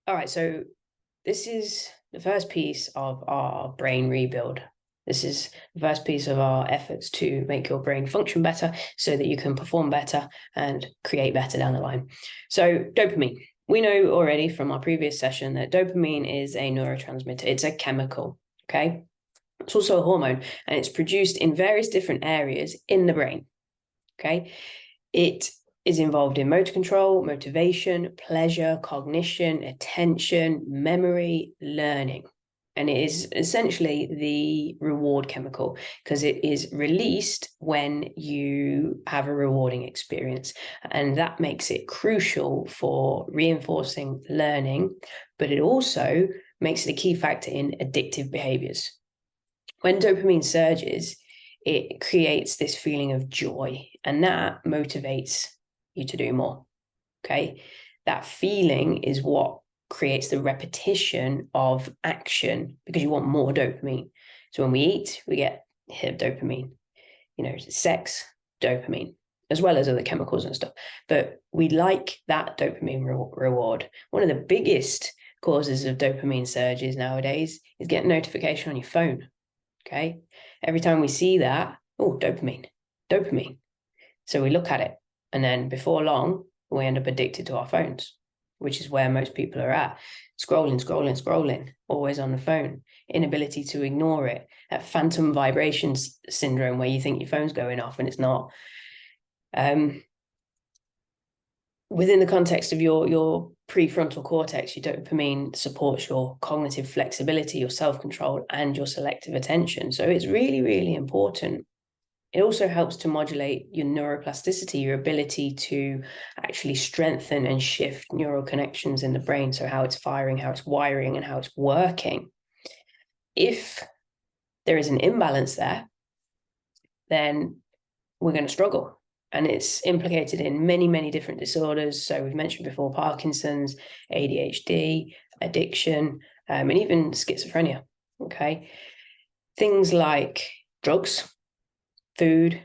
All right, so this is the first piece of our brain rebuild. This is the first piece of our efforts to make your brain function better so that you can perform better and create better down the line. So dopamine. We know already from our previous session that dopamine is a neurotransmitter. It's a chemical, okay? It's also a hormone, and it's produced in various different areas in the brain, okay? It is involved in motor control, motivation, pleasure, cognition, attention, memory, learning. And it is essentially the reward chemical because it is released when you have a rewarding experience. And that makes it crucial for reinforcing learning, but it also makes it a key factor in addictive behaviors. When dopamine surges, it creates this feeling of joy, and that motivates you to do more, okay? That feeling is what creates the repetition of action because you want more dopamine. So when we eat, we get a hit of dopamine. Sex, dopamine, as well as other chemicals and stuff. But we like that dopamine reward. One of the biggest causes of dopamine surges nowadays is getting a notification on your phone, okay? Every time we see that, oh, dopamine. So we look at it, and then before long, we end up addicted to our phones, which is where most people are at. Scrolling, always on the phone, inability to ignore it, that phantom vibrations syndrome where you think your phone's going off and it's not. Within the context of your prefrontal cortex, your dopamine supports your cognitive flexibility, your self-control, and your selective attention. So it's really, really important. It also helps to modulate your neuroplasticity, your ability to actually strengthen and shift neural connections in the brain. So how it's firing, how it's wiring, and how it's working. If there is an imbalance there, then we're going to struggle. And it's implicated in many, many different disorders. So we've mentioned before, Parkinson's, ADHD, addiction, and even schizophrenia, okay? Things like drugs, food,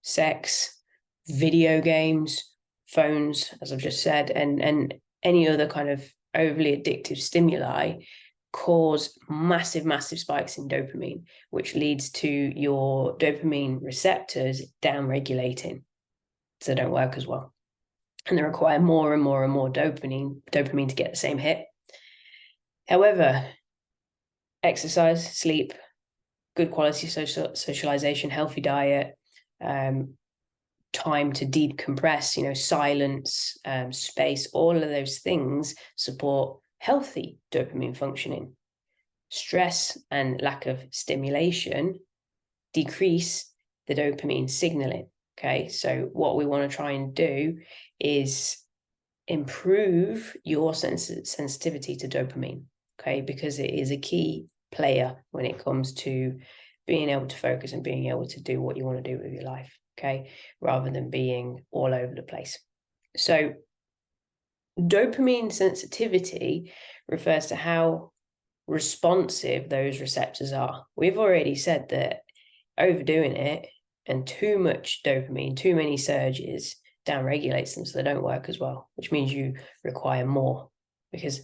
sex, video games, phones, as I've just said, and any other kind of overly addictive stimuli cause massive, massive spikes in dopamine, which leads to your dopamine receptors downregulating. So they don't work as well. And they require more and more and more dopamine to get the same hit. However, exercise, sleep, good quality socialization, healthy diet, time to decompress, silence, space, all of those things support healthy dopamine functioning. Stress and lack of stimulation decrease the dopamine signaling, okay? So what we want to try and do is improve your sensitivity to dopamine, okay? Because it is a key player when it comes to being able to focus and being able to do what you want to do with your life, okay? Rather than being all over the place. So dopamine sensitivity refers to how responsive those receptors are. We've already said that overdoing it and too much dopamine, too many surges, downregulates them so they don't work as well, which means you require more because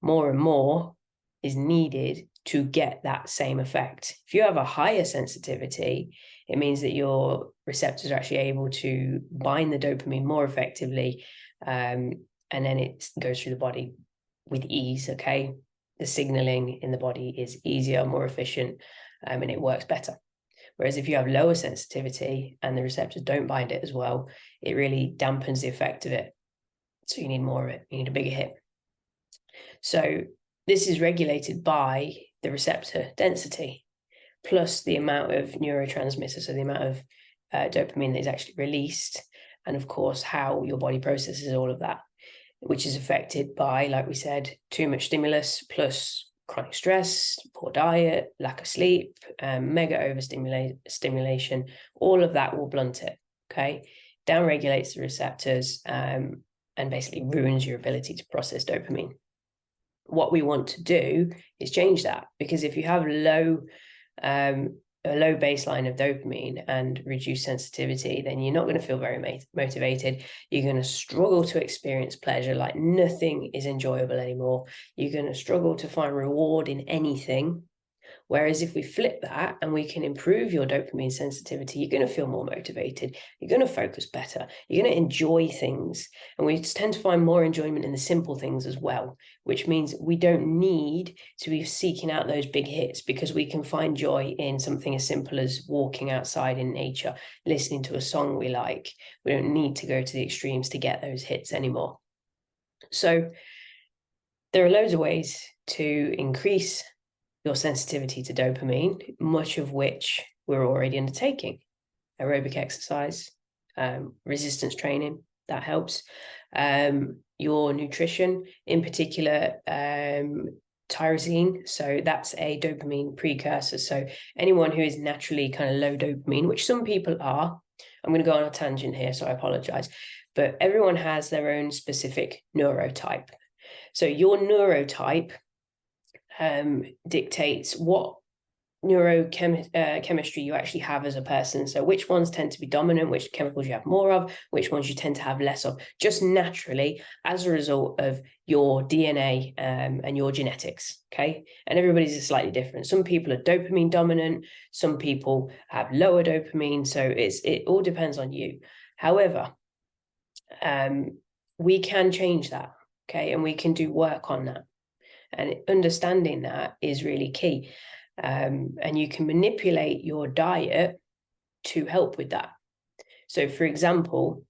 more and more is needed to get that same effect. If you have a higher sensitivity, it means that your receptors are actually able to bind the dopamine more effectively, and then it goes through the body with ease, okay? The signaling in the body is easier, more efficient, and it works better. Whereas if you have lower sensitivity and the receptors don't bind it as well, it really dampens the effect of it. So you need more of it, you need a bigger hit. So this is regulated by the receptor density, plus the amount of neurotransmitters, so the amount of dopamine that is actually released, and of course, how your body processes all of that, which is affected by, like we said, too much stimulus, plus chronic stress, poor diet, lack of sleep, mega overstimulation. All of that will blunt it, okay? Downregulates the receptors and basically ruins your ability to process dopamine. What we want to do is change that, because if you have low a low baseline of dopamine and reduced sensitivity, then you're not going to feel very motivated. You're going to struggle to experience pleasure, like nothing is enjoyable anymore. You're going to struggle to find reward in anything. Whereas if we flip that and we can improve your dopamine sensitivity, you're going to feel more motivated. You're going to focus better. You're going to enjoy things. And we tend to find more enjoyment in the simple things as well, which means we don't need to be seeking out those big hits, because we can find joy in something as simple as walking outside in nature, listening to a song we like. We don't need to go to the extremes to get those hits anymore. So there are loads of ways to increase your sensitivity to dopamine, much of which we're already undertaking. Aerobic exercise, resistance training, that helps. Your nutrition, in particular, tyrosine. So that's a dopamine precursor. So anyone who is naturally kind of low dopamine, which some people are, I'm going to go on a tangent here, so I apologize, but everyone has their own specific neurotype. So your neurotype dictates what neurochemistry you actually have as a person. So which ones tend to be dominant, which chemicals you have more of, which ones you tend to have less of, just naturally as a result of your DNA and your genetics. Okay. And everybody's slightly different. Some people are dopamine dominant, some people have lower dopamine. So it all depends on you. However, we can change that. Okay. And we can do work on that. And understanding that is really key. And you can manipulate your diet to help with that. So, for example,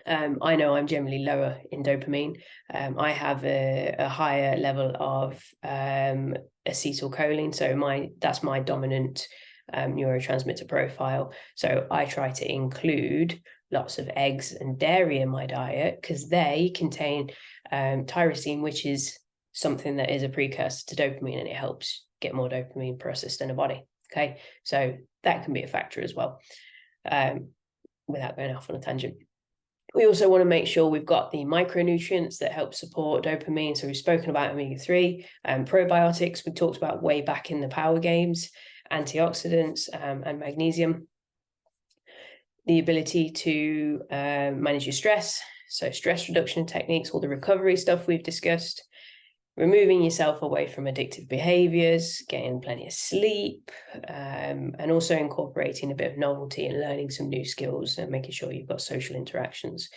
I know I'm generally lower in dopamine. I have a higher level of acetylcholine. So that's my dominant neurotransmitter profile. So I try to include lots of eggs and dairy in my diet because they contain tyrosine, which is something that is a precursor to dopamine, and it helps get more dopamine processed in the body. Okay, so that can be a factor as well, without going off on a tangent. We also want to make sure we've got the micronutrients that help support dopamine. So we've spoken about omega-3, probiotics we talked about way back in the power games, antioxidants, and magnesium. The ability to manage your stress, so stress reduction techniques, all the recovery stuff we've discussed. Removing yourself away from addictive behaviors, getting plenty of sleep, and also incorporating a bit of novelty and learning some new skills and making sure you've got social interactions.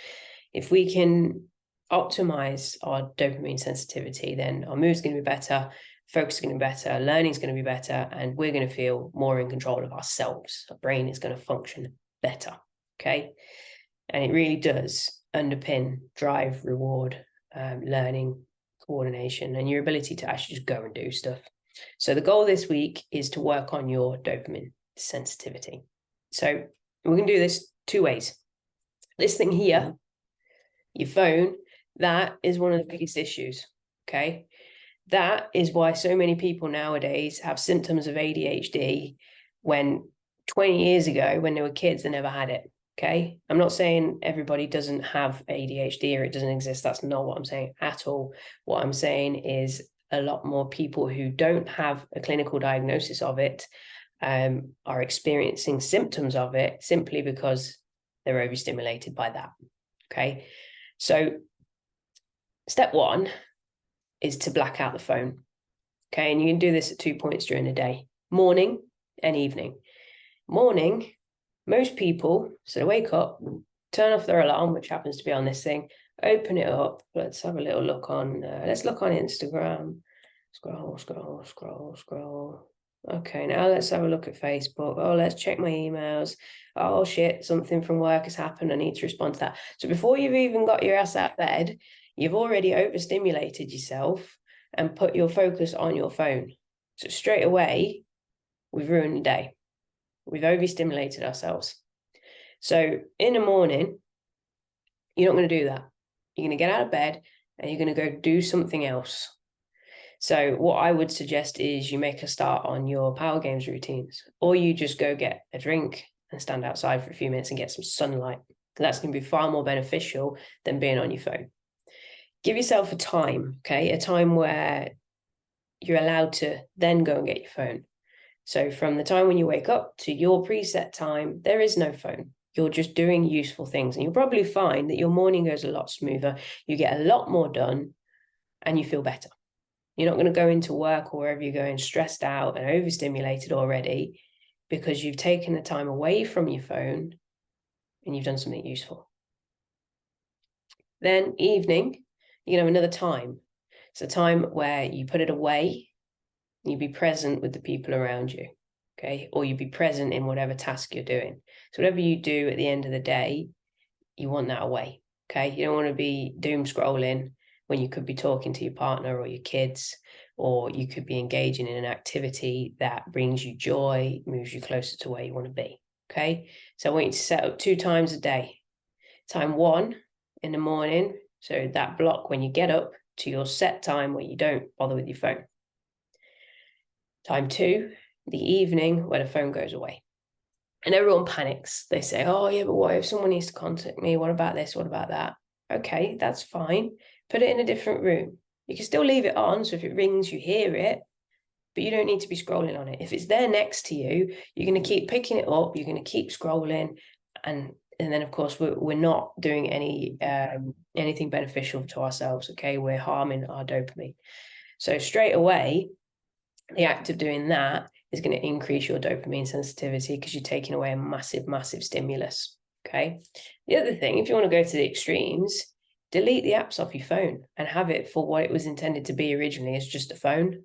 If we can optimize our dopamine sensitivity, then our mood's going to be better, focus is going to be better, learning is going to be better, and we're going to feel more in control of ourselves. Our brain is going to function better, okay? And it really does underpin drive, reward, learning, coordination, and your ability to actually just go and do stuff. So the goal this week is to work on your dopamine sensitivity. So we're going to do this two ways. This thing here, your phone, that is one of the biggest issues, okay? That is why so many people nowadays have symptoms of ADHD when 20 years ago, when they were kids, they never had it. Okay, I'm not saying everybody doesn't have ADHD or it doesn't exist. That's not what I'm saying at all. What I'm saying is a lot more people who don't have a clinical diagnosis of it are experiencing symptoms of it simply because they're overstimulated by that. Okay, so step one is to black out the phone. Okay, and you can do this at 2 points during the day, morning and evening. Morning, most people, so they wake up, turn off their alarm, which happens to be on this thing, open it up. Let's have a little look on, let's look on Instagram. Scroll. Okay, now let's have a look at Facebook. Oh, let's check my emails. Oh, shit, something from work has happened. I need to respond to that. So before you've even got your ass out of bed, you've already overstimulated yourself and put your focus on your phone. So straight away, we've ruined the day. We've overstimulated ourselves. So in the morning, you're not going to do that. You're going to get out of bed and you're going to go do something else. So what I would suggest is you make a start on your power games routines, or you just go get a drink and stand outside for a few minutes and get some sunlight. That's going to be far more beneficial than being on your phone. Give yourself a time, okay? A time where you're allowed to then go and get your phone. So from the time when you wake up to your preset time, there is no phone. You're just doing useful things. And you'll probably find that your morning goes a lot smoother. You get a lot more done and you feel better. You're not going to go into work or wherever you're going stressed out and overstimulated already because you've taken the time away from your phone and you've done something useful. Then evening, you know, another time. It's a time where you put it away, you be present with the people around you, okay? Or you be present in whatever task you're doing. So whatever you do at the end of the day, you want that away, okay? You don't want to be doom scrolling when you could be talking to your partner or your kids, or you could be engaging in an activity that brings you joy, moves you closer to where you want to be, okay? So I want you to set up 2 times a day. Time 1 in the morning, so that block when you get up to your set time where you don't bother with your phone. Time 2, the evening where the phone goes away. And everyone panics. They say, oh yeah, but what if someone needs to contact me? What about this? What about that? Okay, that's fine. Put it in a different room. You can still leave it on, so if it rings, you hear it, but you don't need to be scrolling on it. If it's there next to you, you're going to keep picking it up, you're going to keep scrolling, and then of course we're not doing anything beneficial to ourselves, okay? We're harming our dopamine. So straight away, the act of doing that is going to increase your dopamine sensitivity because you're taking away a massive stimulus, okay? The other thing, if you want to go to the extremes, delete the apps off your phone and have it for what it was intended to be originally, as just a phone.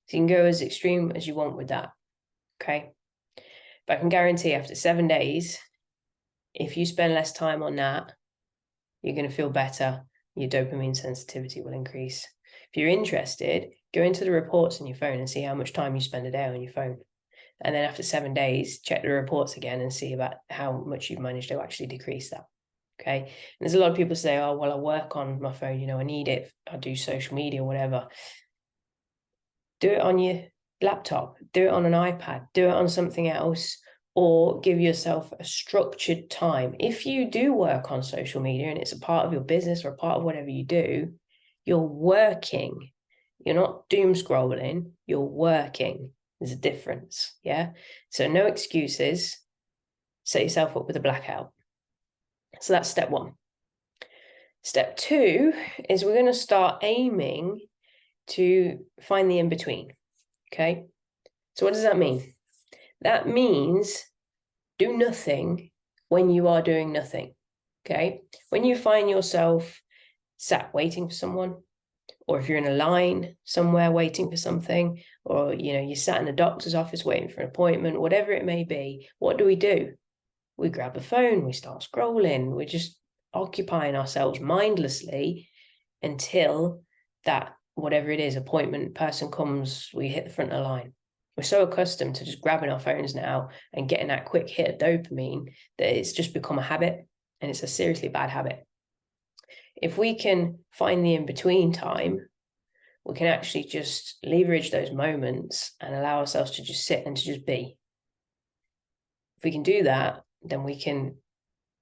So you can go as extreme as you want with that, okay? But I can guarantee after 7 days, if you spend less time on that, you're going to feel better. Your dopamine sensitivity will increase. If you're interested, go into the reports on your phone and see how much time you spend a day on your phone. And then after 7 days, check the reports again and see about how much you've managed to actually decrease that. Okay. And there's a lot of people say, oh, well, I work on my phone, you know, I need it. I do social media, whatever. Do it on your laptop, do it on an iPad, do it on something else, or give yourself a structured time. If you do work on social media and it's a part of your business or a part of whatever you do, you're working. You're not doom scrolling, you're working. There's a difference, yeah? So no excuses. Set yourself up with a blackout. So that's step 1. Step 2 is we're going to start aiming to find the in-between, okay? So what does that mean? That means do nothing when you are doing nothing, okay? When you find yourself sat waiting for someone, or if you're in a line somewhere waiting for something, or, you know, you sat in a doctor's office waiting for an appointment, whatever it may be, what do? We grab the phone, we start scrolling, we're just occupying ourselves mindlessly until that, whatever it is, appointment person comes, we hit the front of the line. We're so accustomed to just grabbing our phones now and getting that quick hit of dopamine that it's just become a habit, and it's a seriously bad habit. If we can find the in-between time, we can actually just leverage those moments and allow ourselves to just sit and to just be. If we can do that, then we can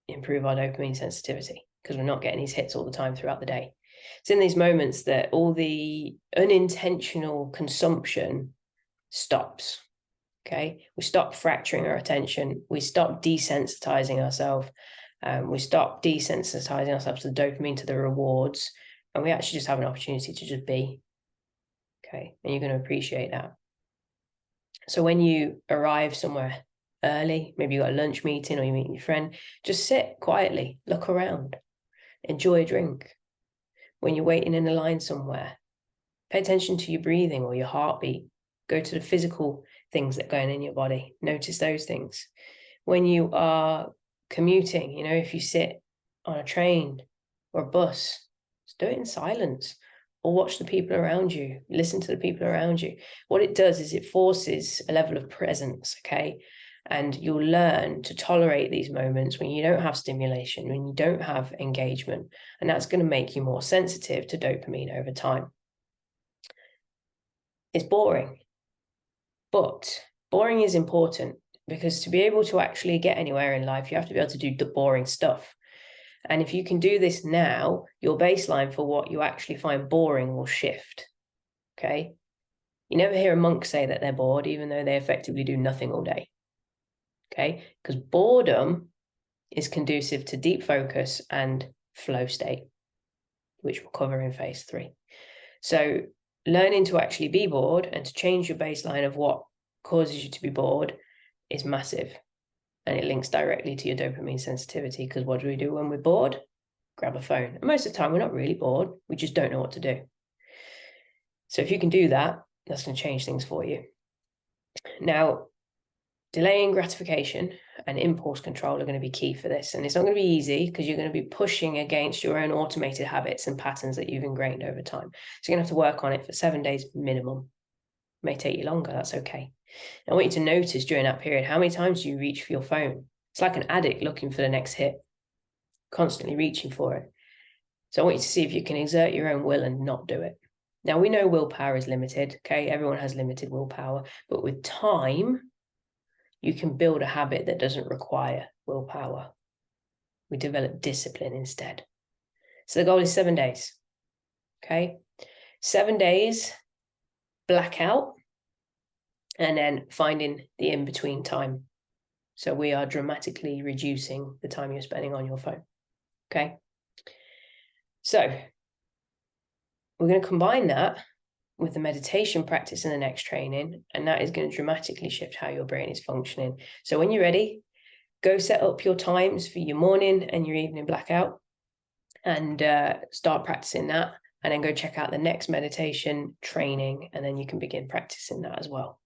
improve our dopamine sensitivity because we're not getting these hits all the time throughout the day. It's in these moments that all the unintentional consumption stops, okay? We stop fracturing our attention. We stop desensitizing ourselves. We stop desensitizing ourselves to the dopamine, to the rewards, and we actually just have an opportunity to just be, okay? And you're going to appreciate that. So when you arrive somewhere early, maybe you got a lunch meeting or you're meeting your friend, just sit quietly, look around, enjoy a drink. When you're waiting in a line somewhere, pay attention to your breathing or your heartbeat. Go to the physical things that are going in your body. Notice those things. When you are commuting, you know, if you sit on a train or a bus, just do it in silence or watch the people around you, listen to the people around you. What it does is it forces a level of presence, okay? And you'll learn to tolerate these moments when you don't have stimulation, when you don't have engagement, and that's going to make you more sensitive to dopamine over time. It's boring, but boring is important because to be able to actually get anywhere in life, you have to be able to do the boring stuff. And if you can do this now, your baseline for what you actually find boring will shift, okay? You never hear a monk say that they're bored, even though they effectively do nothing all day. Okay, because boredom is conducive to deep focus and flow state, which we'll cover in phase 3. So learning to actually be bored and to change your baseline of what causes you to be bored is massive. And it links directly to your dopamine sensitivity, because what do we do when we're bored? Grab a phone. And most of the time, we're not really bored. We just don't know what to do. So if you can do that, that's going to change things for you. Now, delaying gratification and impulse control are going to be key for this. And it's not going to be easy, because you're going to be pushing against your own automated habits and patterns that you've ingrained over time. So you're going to have to work on it for 7 days minimum. It may take you longer, that's okay. I want you to notice during that period, how many times do you reach for your phone? It's like an addict looking for the next hit, constantly reaching for it. So I want you to see if you can exert your own will and not do it. Now, we know willpower is limited, okay? Everyone has limited willpower, but with time, you can build a habit that doesn't require willpower. We develop discipline instead. So the goal is 7 days, okay? 7 days, blackout, and then finding the in-between time. So we are dramatically reducing the time you're spending on your phone, okay? So we're going to combine that with the meditation practice in the next training, and that is going to dramatically shift how your brain is functioning. So when you're ready, go set up your times for your morning and your evening blackout, and start practicing that, and then go check out the next meditation training, and then you can begin practicing that as well.